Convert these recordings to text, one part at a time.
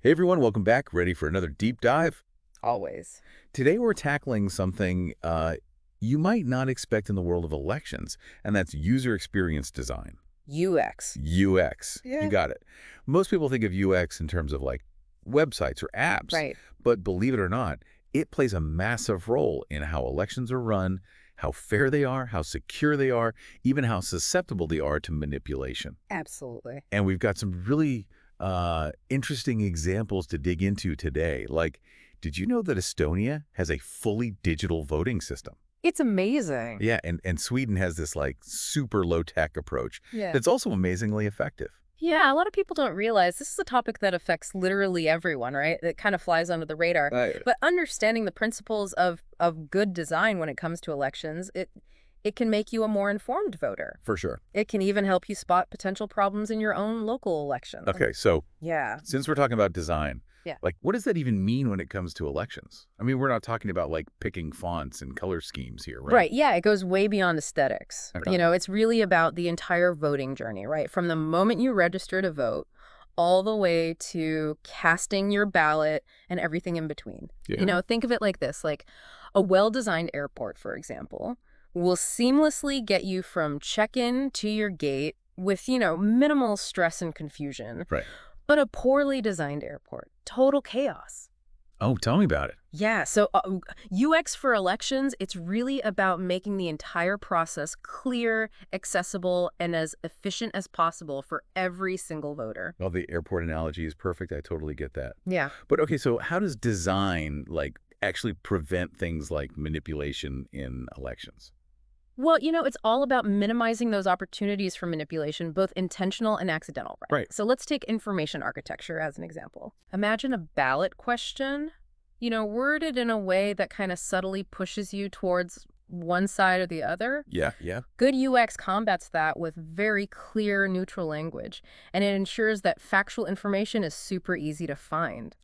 Hey everyone, welcome back. Ready for another deep dive? Always. Today we're tackling something you might not expect in the world of elections, and that's user experience design. UX. UX. You Yeah. got it. Most people think of UX in terms of like websites or apps, Right. but believe it or not, it plays a massive role in how elections are run, how fair they are, how secure they are, even how susceptible they are to manipulation. Absolutely. And we've got some really interesting examples to dig into today. Like, did you know that Estonia has a fully digital voting system? It's amazing. Yeah, and Sweden has this like super low-tech approach Yeah. that's also amazingly effective. Yeah, a lot of people don't realize this is a topic that affects literally everyone, right? It kind of flies under the radar. Right. But understanding the principles of good design when it comes to elections, it can make you a more informed voter. For sure. It can even help you spot potential problems in your own local election. Okay, so Yeah. since we're talking about design, Yeah. like what does that even mean when it comes to elections? I mean, we're not talking about like picking fonts and color schemes here, right? Right. Yeah, it goes way beyond aesthetics. Okay. It's really about the entire voting journey, right? From the moment you register to vote all the way to casting your ballot and everything in between. Yeah. Think of it like this, like a well-designed airport, for example, will seamlessly get you from check-in to your gate with, minimal stress and confusion. Right. But a poorly designed airport, total chaos. Oh, tell me about it. Yeah, so UX for elections, it's really about making the entire process clear, accessible, and as efficient as possible for every single voter. Well, the airport analogy is perfect. I totally get that. Yeah. But okay, so how does design like actually prevent things like manipulation in elections? Well, it's all about minimizing those opportunities for manipulation, both intentional and accidental, right? Right. So let's take information architecture as an example. Imagine a ballot question, worded in a way that kind of subtly pushes you towards one side or the other. Yeah, yeah. Good UX combats that with very clear, neutral language, and it ensures that factual information is super easy to find.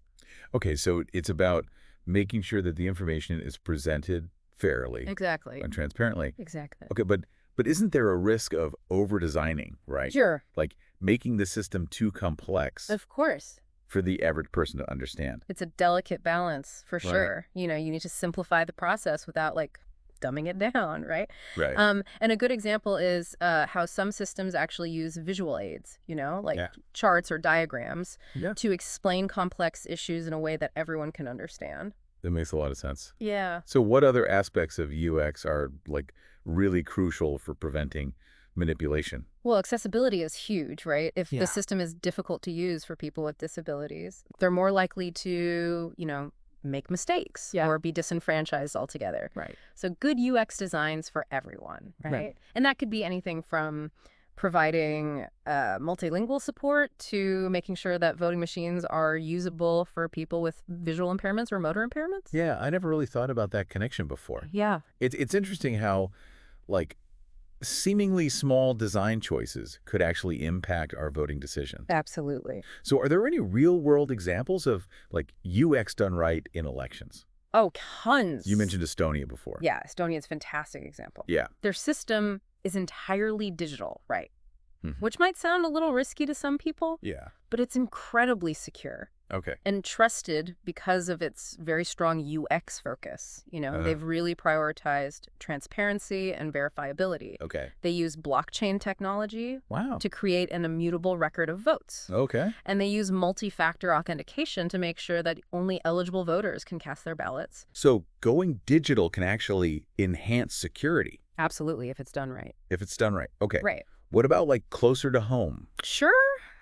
Okay, so it's about making sure that the information is presented fairly Exactly. and transparently. Exactly. Okay, but isn't there a risk of over-designing, right? Sure. Like making the system too complex Of course. for the average person to understand? It's a delicate balance for Right. sure. You need to simplify the process without like dumbing it down, right? Right. And a good example is how some systems actually use visual aids, like Yeah. charts or diagrams Yeah. to explain complex issues in a way that everyone can understand. That makes a lot of sense. Yeah. So what other aspects of UX are like really crucial for preventing manipulation? Well, accessibility is huge, right? If Yeah. the system is difficult to use for people with disabilities, they're more likely to, make mistakes or be disenfranchised altogether. Right. So good UX designs for everyone, right? Right. And that could be anything from providing multilingual support to making sure that voting machines are usable for people with visual impairments or motor impairments. Yeah, I never really thought about that connection before. Yeah. It's interesting how like seemingly small design choices could actually impact our voting decisions. Absolutely. So are there any real-world examples of like UX done right in elections? Oh, tons. You mentioned Estonia before. Yeah, Estonia's a fantastic example. Yeah. Their system is entirely digital, right? Mhm. Which might sound a little risky to some people, Yeah. but it's incredibly secure Okay. and trusted because of its very strong UX focus. They've really prioritized transparency and verifiability. Okay. They use blockchain technology Wow. to create an immutable record of votes. Okay. And they use multi-factor authentication to make sure that only eligible voters can cast their ballots. So going digital can actually enhance security Absolutely, if it's done right. if it's done right. Okay. Right. What about like closer to home? Sure.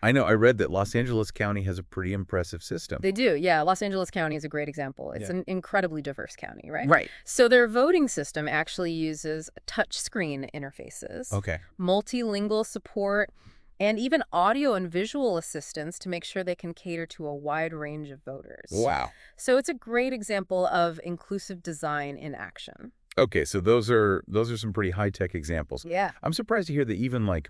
I know I read that Los Angeles County has a pretty impressive system. They do. Yeah. Los Angeles County is a great example. It's Yeah. an incredibly diverse county, right? Right. So their voting system actually uses touchscreen interfaces, Okay. multilingual support, and even audio and visual assistance to make sure they can cater to a wide range of voters. Wow. So it's a great example of inclusive design in action. Okay, so those are some pretty high-tech examples. Yeah. I'm surprised to hear that even like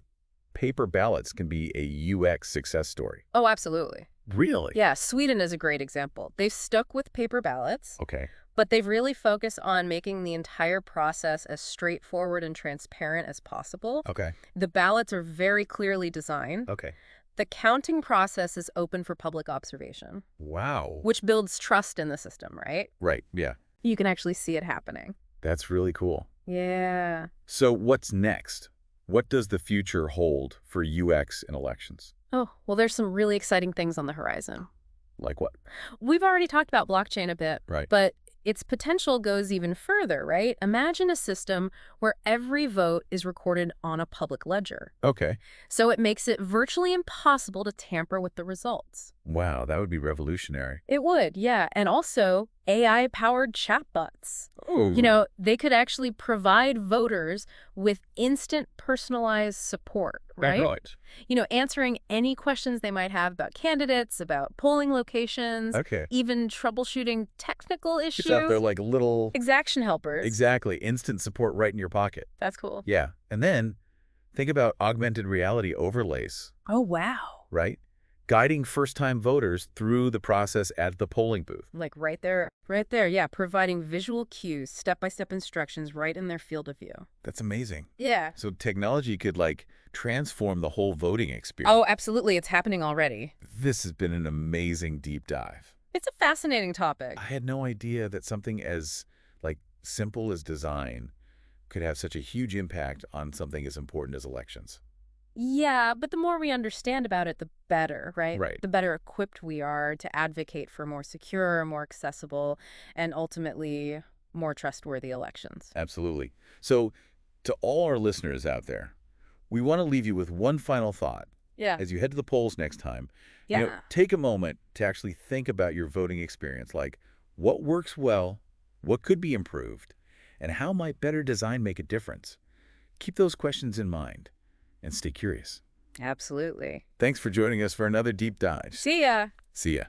paper ballots can be a UX success story. Oh, absolutely. Really? Yeah. Sweden is a great example. They've stuck with paper ballots. Okay. But they've really focused on making the entire process as straightforward and transparent as possible. Okay. The ballots are very clearly designed. Okay. The counting process is open for public observation, Wow. which builds trust in the system, right? Right, yeah. You can actually see it happening. That's really cool. Yeah. So what's next? What does the future hold for UX in elections? Oh, well, there's some really exciting things on the horizon. Like what? We've already talked about blockchain a bit, Right. but its potential goes even further, right? Imagine a system where every vote is recorded on a public ledger. Okay. So it makes it virtually impossible to tamper with the results. Wow, that would be revolutionary. It would, yeah. And also AI-powered chatbots. Oh. They could actually provide voters with instant personalized support, right? Answering any questions they might have about candidates, about polling locations, Okay. even troubleshooting technical It's out there issues. like little, Exaction helpers. exactly, instant support right in your pocket. That's cool. Yeah. And then think about augmented reality overlays, Oh, wow. right? Guiding first-time voters through the process at the polling booth. Like right there. Right there, yeah. Providing visual cues, step-by-step instructions right in their field of view. That's amazing. Yeah. So technology could transform the whole voting experience. Oh, absolutely. It's happening already. This has been an amazing deep dive. It's a fascinating topic. I had no idea that something as simple as design could have such a huge impact on something as important as elections. Yeah, but the more we understand about it, the better, right? Right. The better equipped we are to advocate for more secure, more accessible, and ultimately more trustworthy elections. Absolutely. So to all our listeners out there, we want to leave you with one final thought. Yeah. As you head to the polls next time, Yeah. take a moment to actually think about your voting experience, like what works well, what could be improved, and how might better design make a difference? Keep those questions in mind and stay curious. Absolutely. Thanks for joining us for another deep dive. See ya. See ya.